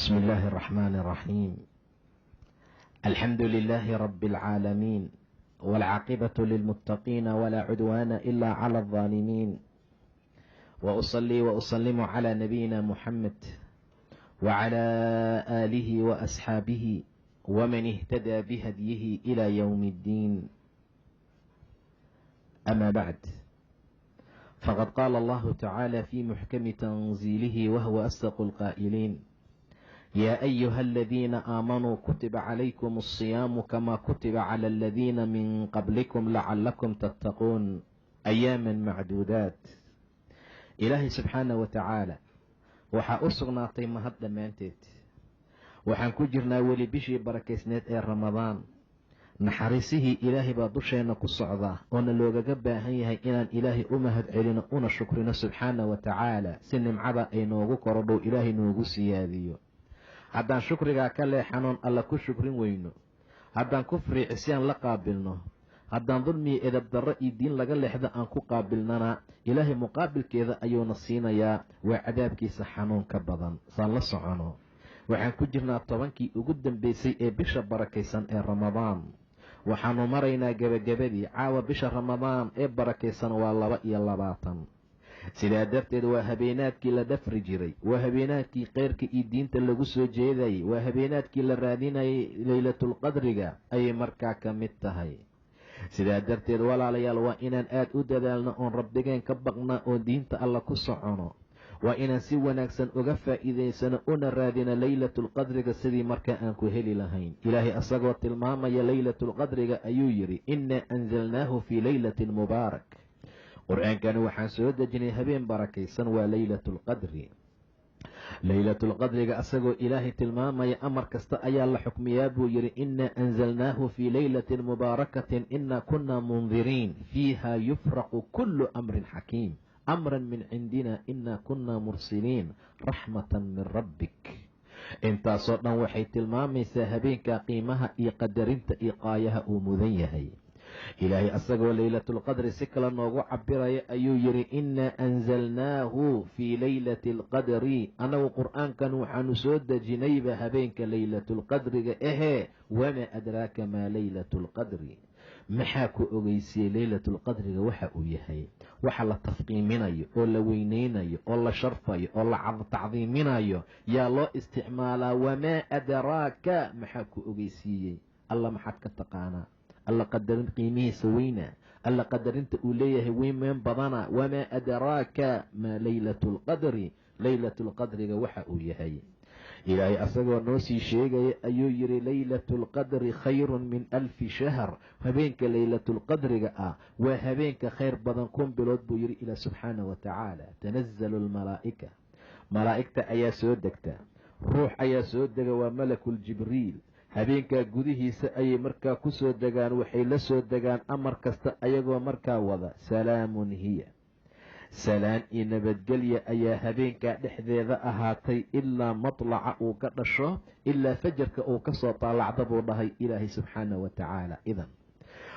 بسم الله الرحمن الرحيم. الحمد لله رب العالمين، والعاقبة للمتقين ولا عدوان إلا على الظالمين، وأصلي وأسلم على نبينا محمد وعلى آله وأصحابه ومن اهتدى بهديه إلى يوم الدين. أما بعد، فقد قال الله تعالى في محكم تنزيله وهو أصدق القائلين: يا أيها الذين آمنوا كتب عليكم الصيام كما كتب على الذين من قبلكم لعلكم تتقون أياما معدودات. ilaahay subxaana wa tacaala waxaa u sugnaatay mahad dhammaanteed. waxaan ku jirnaa weli bishii barakaysneed ee ramadaan. naxariisihii ilaahay baa dusheenna ku socdaa oona loogaga baahan yahay inaan ilaahay u mahad celino una shukrino subxaana wa tacaala si nimcada ay noogu korodhow ilaahay noogu siyaadiyo. haddaan shukrigaa ka leexanoon alla ku shukrin weyno, haddaan kufri cisyaan la qaabilno, haddaan dulmiyo edab darro iyo diin laga leexdo aan ku qaabilnana, ilaahay muqaabilkeeda ayuuna siinayaa. waa cadaabkiisa xanuunka badan. saan la socono, waxaan ku jirnaa 10kii ugu dambeysay ee bisha barakaysan ee ramadaan. waxaanu maraynaa gebagabadii. caawa bisha ramadaan ee barakaysan waa 22. sidaa darteed waa habeenaadkii la dhafri jiray, waa habeenaadkii kheyrka iyo diinta lagu soo jeedayay, waa habeenaadkii la raadinayay laylatulqadriga ayay markaa ka mid tahay. sidaa darteed walaalayaal, waa inaan aada u dadaalno oon rabbigeen ka baqna oo diinta alla ku socono. waa inaan si wanaagsan uga faa'iidaysano una raadino laylatulqadriga sidii markaa aan ku heli lahayn. ilaahay asagoo tilmaamaya laylatulqadriga ayuu yidhi: innaa anzalnaahu fii laylatin mubaarak. qur-aankani waxaan soo dejinay habeen barakaysan, waa laylatulqadri. laylatulqadriga asagoo ilaahay tilmaamaya amar kasta ayaa la xukmiyaa buu yidhi: innaa anzalnaahu fii laylatin mubaarakatin innaa kunnaa mundiriin fiiha yufraqu kullu amrin xakiim amran min cindina innaa kunnaa mursiliin raxmatan min rabbik. intaasoo dhan waxay tilmaamaysaa habeenka qiimaha iyo qadarinta iyo qaayaha uu mudan yahay. ilaahay asagoo laylatulqadri si kale noogu cabiraya ayuu yidhi: innaa anzalnaahu fii laylati alqadri. annagu qur-aankan waxaanu soo dejinayba habeenka laylatulqadriga ahee wamaa adraaka maa laylatulqadri. maxaa ku ogeysiiyey laylatulqadriga waxa uu yahay? waxa la tafqiiminayo oo la weyneynayo oo la sharfayo oo la tacdiiminayo yaa loo isticmaalaa. wamaa adraaka, maxaa ku ogeysiiyey? alla maxaad ka taqaanaa? alla qadarin qiimihiisa weyna, alla qadarinta uu leeyahay weyn badana. wamaa adraaka maa laylatulqadri. laylatulqadriga waxa uu yahay. ilaahay asagoo noo sii sheegaya ayuu yidhi: laylatulqadri khayrun min 1000 shahr. habeenka laylatulqadriga ah waa habeenka khayr badan 1000 bilood buu yidhi ilaah subxaana wa tacaala. tanazalu lmalaa'ika, malaa'igta ayaa soo degta, ruux ayaa soo dega, waa malakuljibriil. habeenkaa gudihiisa ayay markaa ku soo degaan. waxay la soo degaan amar kasta ayagoo markaa wada. salaamun hiya, salaan iyo nabadgelya ayaa habeenkaa dhexdeeda ahaatay ilaa matlaca uu ka dhasho, ilaa fajarka uu ka soo taalacda buu dhahay ilaahay subxaana wa tacaala. idan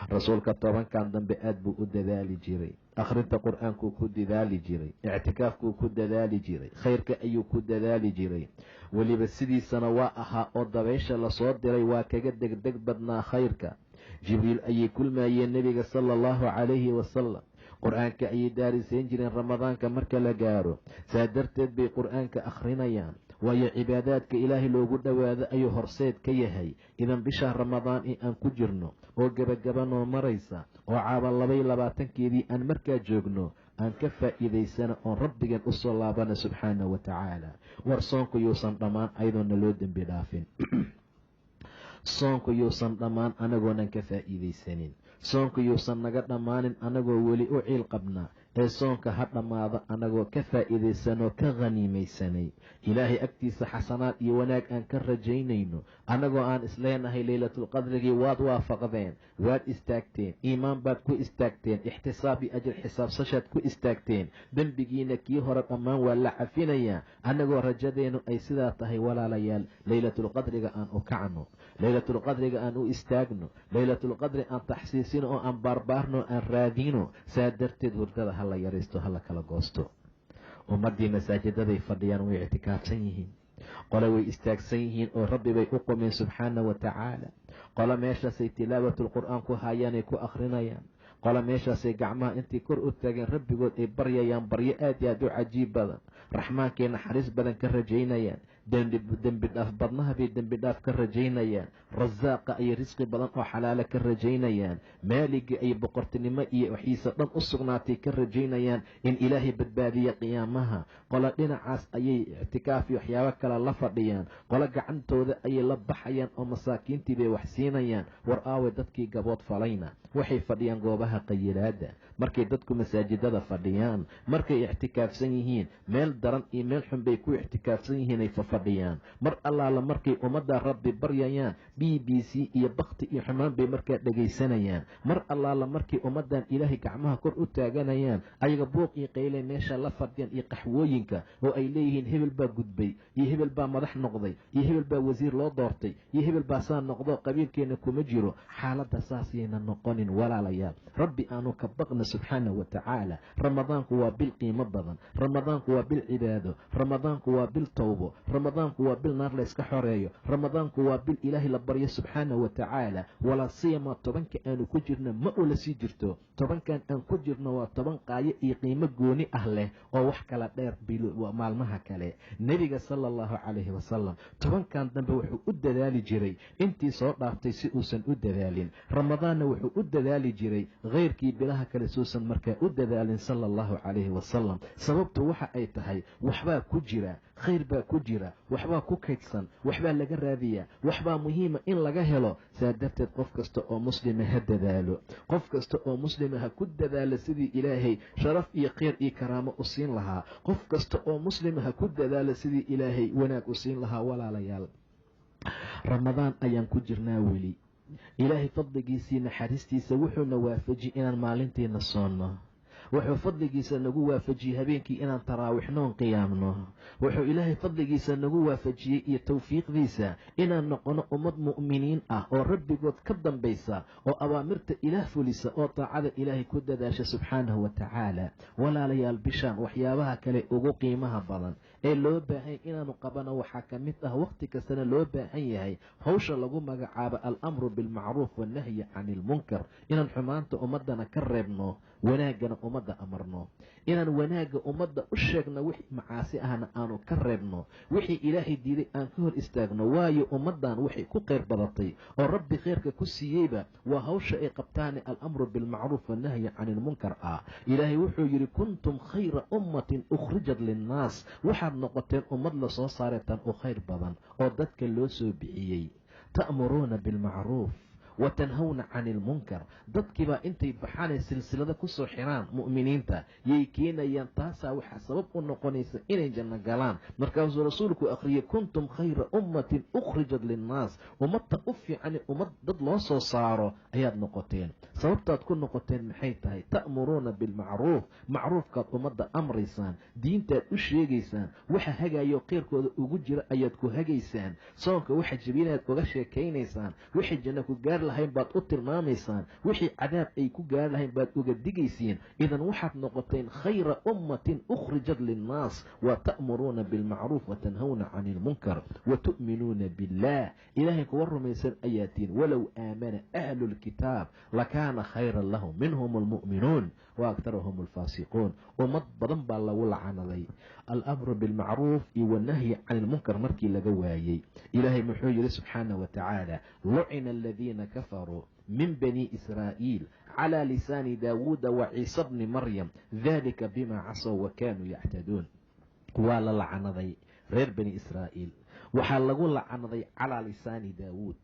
rasuulka 10kan dambe aad buu u dadaali jiray. akhrinta qur-aankuu ku dadaali jiray, ictikaafkuu ku dadaali jiray, khayrka ayuu ku dadaali jiray. weliba sidiisana waa ahaa oo dabaysha lasoo diray waa kaga degdeg badnaa khayrka. jibriil ayay kulmayeen nebiga sala allahu calayhi wasalam. qur-aanka ayay daarisayn jireen ramadaanka marka la gaaro. saa darteed bay qur-aanka akhrinayaan, waayo cibaadaadka ilaahay loogu dhowaado ayuu horseed ka yahay. idan bisha ramadaan ee aan ku jirno oo gebagaba noo maraysa oo caaba 22keedii aan markaa joogno, aan ka faa'iidaysana oon rabbigan u soo laabana subxaana wa tacaala. war soonku yuusan dhammaan ayadoona loo dembi dhaafin. soonku yuusan dhammaan anagoonan ka faa'iidaysanin. soonku yuusan naga dhammaanin anagoo weli u ciil qabnaa. ee soonka ha dhammaado anagoo ka faa'iidaysanoo ka khaniimaysanay. ilaahay agtiisa xasanaad iyo wanaag aan ka rajaynayno, anagoo aan isleenahay laylatulqadrigii waad waafaqdeen, waad istaagteen, iimaan baad ku istaagteen, ixtisaab iyo ajir xisaabsashaad ku istaagteen, dembigiina kii hore dhammaan waa la cafinayaa. anagoo rajadeennu ay sidaa tahay, walaalayaal, laylatulqadriga aan u kacno, laylatulqadriga aan u istaagno, laylatulqadri aan taxsiisino oo aan baarbaarno oo aan raadino. saa darteed hurdada hala yaraysto, hala kala goosto. ummaddii masaajidaday fadhiyaan way ictikaafsan yihiin. qole way istaagsan yihiin oo rabbi bay u qumeen subxaana wa tacaala. qole meeshaasay tilaawatul-qur'aan ku haayaanay ku akhrinayaan. qole meeshaasay gacmaha intay kor u taageen rabbigood ay baryayaan baryo aad iyo aad u cajiib badan. raxmaankay naxariis badan ka rajaynayaan. dembi dhaaf badnaha bay dembi dhaaf ka rajaynayaan. rasaaqa ay risqi badan oo xalaalo ka rajaynayaan. maaliga ay boqortinimo iyo waxiisa dhan u sugnaatay ka rajaynayaan in ilaahay badbaadiya qiyaamaha. qolo dhinacaas ayay ictikaaf iyo waxyaabo kale la fadhiyaan. qolo gacantooda ayay la baxayaan oo masaakiintii bay wax siinayaan. war aawe dadkii gabood falayna waxay fadhiyaan goobaha qayilaada. markay dadku masaajidada fadhiyaan, markay ictikaafsan yihiin, meel daran iyo meel xun bay ku ictikaafsan yihiinay fafadhiyaan. mar allaala markay ummadda rabbi baryayaan, BBC iyo bakti iyo xumaan bay markaa dhegaysanayaan. mar allaala markay ummaddan ilaahay gacmaha kor u taaganayaan, ayaga buuq iyo qayle meesha la fadhiyaan iyo qaxwooyinka oo ay leeyihiin hebel baa gudbay iyo hebel baa madax noqday iyo hebel baa wasiir loo doortay iyo hebel baa saa noqdo qabiilkeena kuma jiro. xaaladda saasayna noqonin walaalayaal. rabbi aanu ka baqna subxaanahu wa tacaala. ramadaanku waa bil qiimo badan. ramadaanku waa bil cibaado. ramadaanku waa bil towbo. ramadaanku waa bil naar layska xoreeyo. ramadaanku waa bil ilaahay la baryo subxaanahu wa tacaala. walaa siyama tobanka aanu ku jirno ma ula sii jirto. tobankan aan ku jirno waa toban qaayo iyo qiimo gooni ah leh oo wax kala dheer maalmaha kale. nebiga sala allahu calayhi wasalam tobankan dambe wuxuu u dadaali jiray intii soo dhaaftay si uusan u dadaalin. ramadaanna wuxuu u dadaali jiray keyrkii bilaha kale suusan markaa u dadaalin sala allahu calayhi wasalam. sababtu waxa ay tahay waxbaa ku jira, khayr baa ku jira, waxbaa ku kaydsan, waxbaa laga raadiyaa, waxbaa muhiima in laga helo. saa darteed qof kasta oo muslima ha dadaalo. qof kasta oo muslima ha ku dadaalo sidii ilaahay sharaf iyo khayr iyo karaamo u siin lahaa. qof kasta oo muslima ha ku dadaalo sidii ilaahay wanaag u siin lahaa. walaalayaal, ramadaan ayaan ku jirnaa weli. ilaahay fadligiisii naxariistiisa wuxuuna waafajiyey inaan maalintiina soonno. wuxuu fadligiisa nagu waafajiyey habeenkii inaan taraawixnoon qiyaamno. wuxuu ilaahay fadligiisa nagu waafajiyey iyo tawfiiqdiisa inaan noqono ummad mu'miniin ah oo rabbigood ka dambaysa oo awaamirta ilaah fulisa oo taacada ilaahay ku dadaasha subxaanahu wa tacaala. walaalayaal, bishaan waxyaabaha kale ugu qiimaha badan ee loo baahan inaanu qabano waxaa ka mid ah wakhti kastana loo baahan yahay hawsha lagu magacaabo al-amru bilmacruuf wannahyi cani ilmunkar. inaan xumaanta ummadana ka reebno, wanaagana ummadda amarno. inaan wanaagga ummadda u sheegno, wixii macaasi ahna aanu ka reebno, wixii ilaahay diiday aan ka hor istaagno. waayo ummaddan waxay ku khayr badatay oo rabbi khayrka ku siiyeyba waa hawsha ay qabtaane al-amru bilmacruuf wannahyi cani ilmunkar ah. ilaahay wuxuu yidhi kuntum khayra ummatin ukhrijat linnaas. waxaad noqoteen ummad la soo saareetaan u khayr badan oo dadka loo soo bixiyey. ta'muruuna bilmacruuf watanhawna cani ilmunkar. dadkiibaa intay baxaanay silsilada kusoo xiraan mu'miniinta yay keenayaan. taasaa waxaa sabab u noqonaysa inay janno galaan. markaasuu rasuulku akhriyey kuntum khayra ummatin ukhrijat linnaas. ummadta u fiicani ummad dad loo soo saaro ayaad noqoteen. sababtaad ku noqoteen maxay tahay? ta'muruuna bilmacruuf. macruufkaad ummadda amraysaan, diintaad u sheegaysaan, waxa hagayo khayrkooda ugu jira ayaad ku hagaysaan. soonka waxa jebinaad uga sheekaynaysaan, wixii janno ku gaar lahayn baad u tilmaamaysaan, wixii cadaab ay ku gaari lahayn baad uga digaysiin. idan waxaad noqoteen khayra ummatin ukhrijat linnaas wa ta'muruuna bilmacruuf watanhawna cani ilmunkar watu'minuuna billah. ilaahay kuwa rumaysan ayaatiin. walow aamana ahlu lkitaab lakaana khayran lahum minhum almu'minuun wa aktarahum alfaasiquun. ummad badan baa lagu lacanaday al-amru bilmacruuf iyo wanahyi cani ilmunkar markii laga waayey. ilaahay muxuu yidhi subxaanahu wa tacaala lucina aladiina kafaruu min bani israa'iil calaa lisaani daawuuda wa ciisa bni maryam dalika bima casow wa kaanuu yactaduun. waa la lacanaday reer bani israa'iil. waxaa lagu lacanaday calaa lisaani daawuud,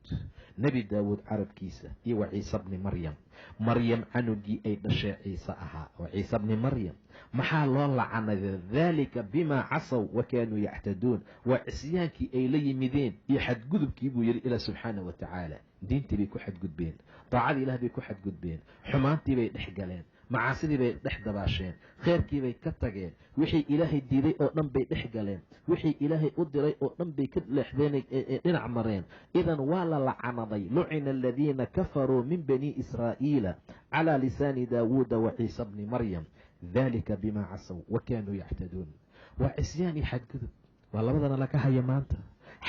nebi daawuud carabkiisa, iyo wa ciisa bni maryam, maryam canugii ay dhashee ciise ahaa, wa ciisa bni maryam. maxaa loo lacanaday? daalika bimaa casow wa kaanuu yactaduun. waa cisyaankii ay la yimideen iyo xadgudubkii buu yidhi ilaah subxaanahu wa tacaala. diintii bay ku xadgudbeen, daacadii ilaah bay ku xadgudbeen, xumaantii bay dhex galeen, macaasidii bay dhex dabaasheen, khayrkii bay ka tageen, wixii ilaahay diiday oo dhan bay dhex galeen, wixii ilaahay u diray oo dhan bay ka leexdeen ee dhinac mareen. idan waa la lacanaday. lucina aladiina kafaruu min bani israa'iila calaa lisaani daawuuda wa ciisa bni maryam dalika bimaa casow wa kaanuu yactaduun. waa cisyaan iyo xadgudub. waa labadana laga haya maanta.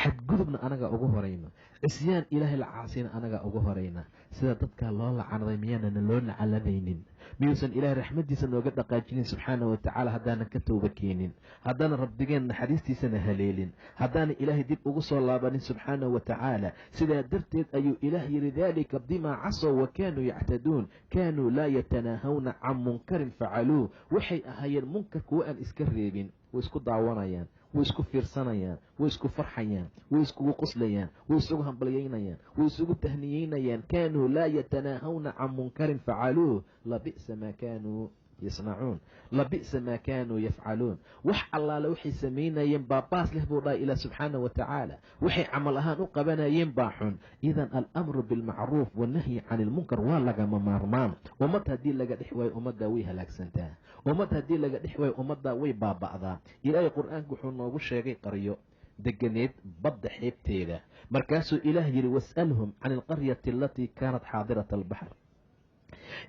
xadgudubna anaga ugu horayna, cisyaan ilaahay la caasina anaga ugu horayna. sida dadka loo lacanaday miyaanana loo nacaladaynin? miyuusan ilaahay raxmadiisa nooga dhaqaajinin subxaana wa tacaala haddaanan ka tooba keenin, haddaanan rabbigeen naxariistiisana haleelin, haddaanan ilaahay dib ugu soo laabanin subxaana wa tacaala. sidaa darteed ayuu ilaah yidhi daalika bimaa casow wa kaanuu yactaduun, kaanuu laa yatanaahawna can munkarin facaluu. waxay ahaayeen munkar kuwa aan iska reebin, way isku daawanayaan, way isku fiirsanayaan, way isku farxayaan, way iskugu qoslayaan, way isugu hambalyaynayaan, way isugu tahniyeynayaan. kaanuu laa yatanaahawna can munkarin facaluuh labi'sa maa kaanuu yasnacuun, labi'sa maa kaanuu yafcaluun. wax allaale waxay samaynayeen baa baas leh buu dhahay ilaah subxaana wa tacaala. waxay camal ahaan u qabanayeen baa xun. idan alamru bilmacruuf wannahyi can ilmunkar waa lagama maarmaan. ummad haddii laga dhex waayo ummaddaa way halaagsantaa, ummad haddii laga dhex waayo ummaddaa way baaba'daa. ilaahay qur-aanku wuxuu noogu sheegay qaryo deganeed badda xeebteeda, markaasuu ilaah yidhi was'alhum can alqaryati alatii kaanat xaadirata albaxr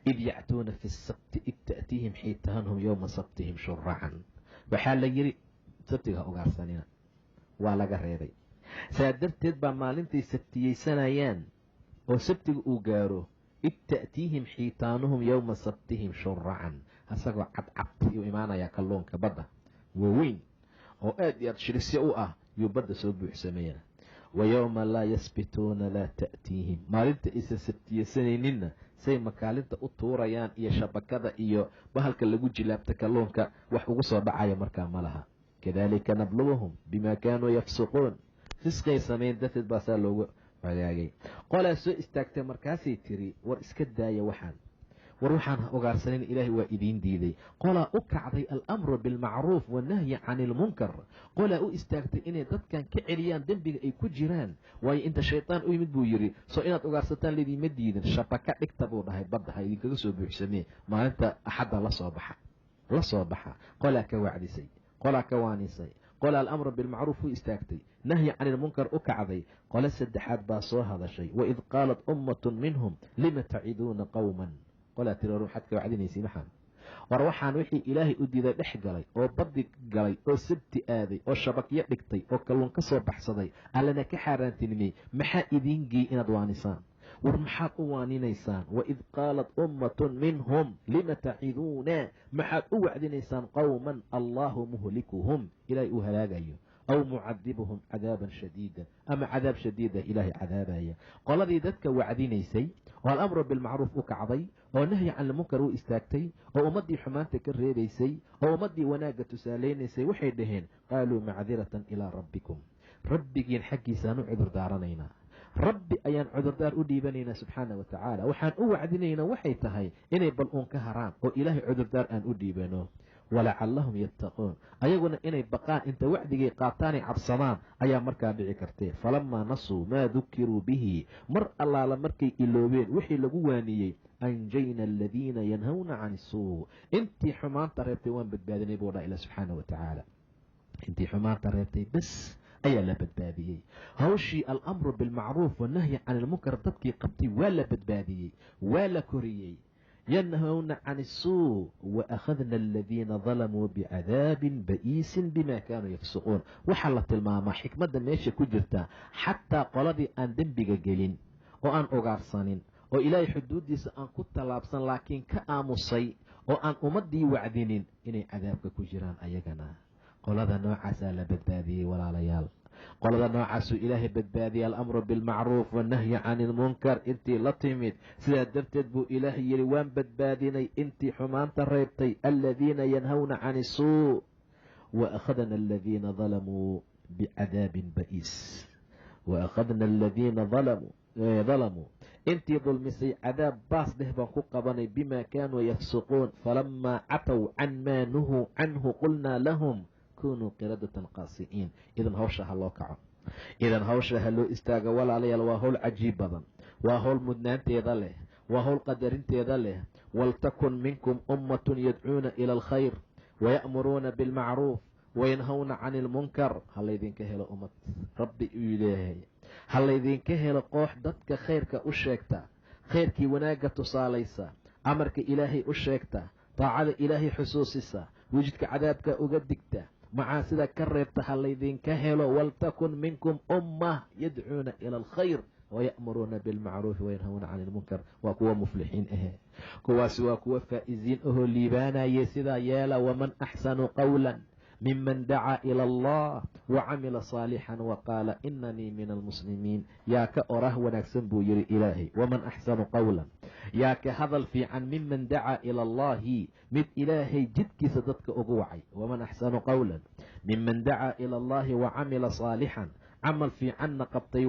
id yactuuna fi sabti id ta'tiihim xiitaanhum yowma sabtihim shuracan. waxaa la yidhi sabtiga ha ugaarsanina, waa laga reebay. saa darteed baa maalintay sabtiyeysanayaan oo sabtiga uu gaaro id ta'tiihim xiitaanuhum yowma sabtihim shuracan, asagoo cadcabti u imaanayaa kalluunka badda waaweyn oo aad iyo aad shirisyo u ah yuu badda soo buuxsameeya. wa yowma laa yasbituuna laa ta'tiihim, maalinta aysan sabtiyeysanayninna say makaalinta u tuurayaan iyo shabakada iyo bahalka lagu jilaabta kalluunka wax ugu soo dhacaya markaa ma laha. kadaalika nabluwahum bimaa kaanuu yafsuquun, fisqay samayn darteed baa saa loogu wadaagay. qolaa soo istaagtay markaasay tiri war iska daaya waxaan, war waxaan ha ugaarsanin, ilaahay waa idiin diiday. qolaa u kacday alamru bilmacruuf wannahyi cani ilmunkar, qolaa u istaagtay inay dadkan ka celiyaan dembiga ay ku jiraan. waayo inta shaydaan u yimid buu yidhi soo inaad ugaarsataan laydinma diidin, shabaka dhigta buu dhahay badda ha idinkaga soo buuxsamee, maalinta axadda la soo baxa. qolaa ka wacdisay, qolaa ka waanisay, qole alamru bilmacruuf u istaagtay, nahyi cani ilmunkar u kacday. qole saddexaad baa soo hadashay, waid qaalat ummatun minhum lima taciduuna qowman. qolaa tiri war waxaad ka wacdinaysiin maxaan, war waxaan wixii ilaahay u diiday dhex galay oo baddi galay oo sabti aaday oo shabakyo dhigtay oo kalluun ka soo baxsaday allana ka xaaraantinimey, maxaa idiin geey inaad waanisaan? war maxaad u waaninaysaan? waid qaalat ummatun minhum lima taciduuna, maxaad u wacdinaysaan qowman allaahu muhlikuhum, ilaahay uu halaagayo, aw mucadibuhum cadaaban shadiida, ama cadaab shadiida ilaahay cadaabaya. qoladii dadka wacdinaysay oo alamru bilmacruuf u kacday oo nahyi can ilmunkar u istaagtay oo ummaddii xumaanta ka reebaysay oo ummaddii wanaagga tusaalaynaysay waxay dhaheen qaaluu macdiratan ilaa rabbikum, rabbigiin xaggiisaan u cudur daaranaynaa, rabbi ayaan cudurdaar u dhiibanaynaa subxaana wa tacaala. waxaan u wacdinaynaa waxay tahay inay bal uun ka haraan oo ilaahay cudurdaar aan u dhiibano. walacallahum yattaquun, ayaguna inay baqaan inta wacdigay qaataanay cabsadaan ayaa markaa dhici kartee. falamaa nasuu maa dukiruu bihi, mar allaala markay iloobeen wixii lagu waaniyey, anjayna aladiina yanhawna can isuu, intii xumaanta reebtay waan badbaadinay buu dhaha ilah subxaana wa tacaala. intii xumaanta reebtay bes ayaa la badbaadiyey. hawshii alamru bilmacruuf wanahyi can ilmunkar dadkii qabtay waa la badbaadiyey, waa la koriyey. yanhawna can isuu waakhadna aladiina dalamuu bicadaabin ba'iisin bima kaanuu yafsuquun. waxaa la tilmaamaa xikmadda meesha ku jirta, xataa qoladii aan dembiga gelin oo aan ugaarsanin oo ilaahay xuduuddiisa aan ku tallaabsan laakiin ka aamusay oo aan ummaddii wacdinin inay cadaabka ku jiraan ayagana. qolada noocaasaa la badbaadiyey walaalayaal, qolada noocaasuu ilaahay badbaadiyey alamru bilmacruuf wannahyi cani ilmunkar intii la timid. sidaa darteed buu ilaahay yidhi waan badbaadinay intii xumaanta reebtay, aladiina yanhawna can isuu waakhadna aladiina dalamuu bicadaabin ba'iis. waakhadna aladiina dalamuu intii dulmisay cadaab baas dheh baan ku qabanay bimaa kaanuu yafsuquun. falamaa catow can maa nuhuu canhu qulnaa lahum kunuu qiradatan qaasi'iin. idan hawsha ha loo kaco, idan hawsha ha loo istaago walaalayaal. waa hawl cajiib badan, waa hawl mudnaanteeda leh, waa hawl qadarinteeda leh. waltakun minkum ummatun yadcuuna ila alkhayr waya'muruuna bilmacruuf wayanhawna cani ilmunkar. ha laydinka helo ummad, rabbi uu leeyahay, ha laydinka helo koox dadka khayrka u sheegta, khayrkii wanaagga tusaalaysa, amarka ilaahay u sheegta, daacada ilaahay xusuusisa, wejidka cadaabka uga digta, macaasida ka reebta ha laydinka helo waltakun minkum ummah yadcuuna ila alkhayr waya'muruuna bilmacruufi wayanhawna cani ilmunkar. waa kuwa muflixiin ahe, kuwaasi waa kuwa faa'iziin ahoo liibaanaye. sidaa yeela. waman axsanu qawlan miman dacaa ila allah wacamila saalixan waqaala inanii min almuslimiin. yaa ka orah wanaagsan buu yihi ilaahay. waman axsanu qawlan, yaa ka hadal fiican miman dacaa ila allahi, mid ilaahay jidkiisa dadka ugu wacay. waman axsanu qawlan miman dacaa ila allahi wacamila saalixan, camal fiicanna qabtay